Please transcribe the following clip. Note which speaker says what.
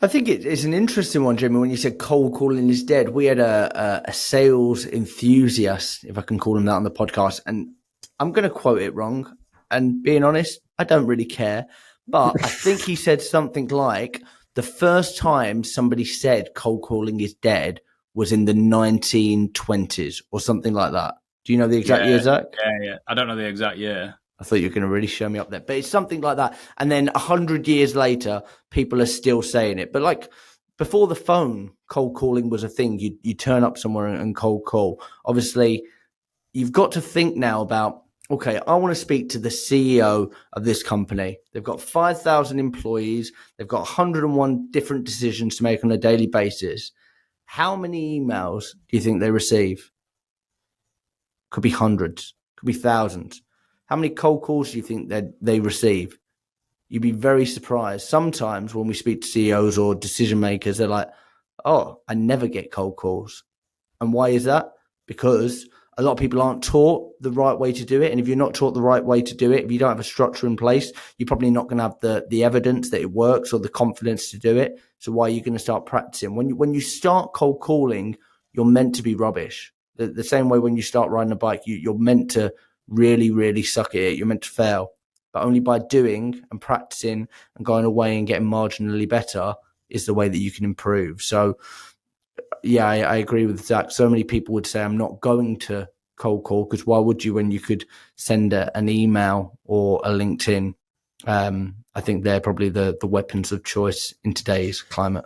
Speaker 1: I think it's an interesting one, Jamie. When you said cold calling is dead, we had a sales enthusiast, if I can call him that, on the podcast, and I'm going to quote it wrong. And being honest, I don't really care, but I think he said something like the first time somebody said cold calling is dead was in the 1920s or something like that. Do you know the exact year, Zach?
Speaker 2: Yeah. I don't know the exact year.
Speaker 1: I thought you were going to really show me up there, but it's something like that. And then 100 years later, people are still saying it. But like before the phone, cold calling was a thing. You turn up somewhere and cold call. Obviously, you've got to think now about, okay, I want to speak to the CEO of this company. They've got 5,000 employees. They've got 101 different decisions to make on a daily basis. How many emails do you think they receive? Could be hundreds, could be thousands. How many cold calls do you think that they receive? You'd be very surprised. Sometimes when we speak to CEOs or decision makers, they're like, oh, I never get cold calls. And why is that? Because a lot of people aren't taught the right way to do it. And if you're not taught the right way to do it, if you don't have a structure in place, you're probably not going to have the evidence that it works or the confidence to do it. So why are you going to start practicing? When you start cold calling, you're meant to be rubbish. The same way when you start riding a bike, you're meant to really, really suck at it. You're meant to fail. But only by doing and practicing and going away and getting marginally better is the way that you can improve. So, yeah, I agree with Zach. So many people would say, I'm not going to cold call, because why would you when you could send an email or a LinkedIn? I think they're probably the weapons of choice in today's climate.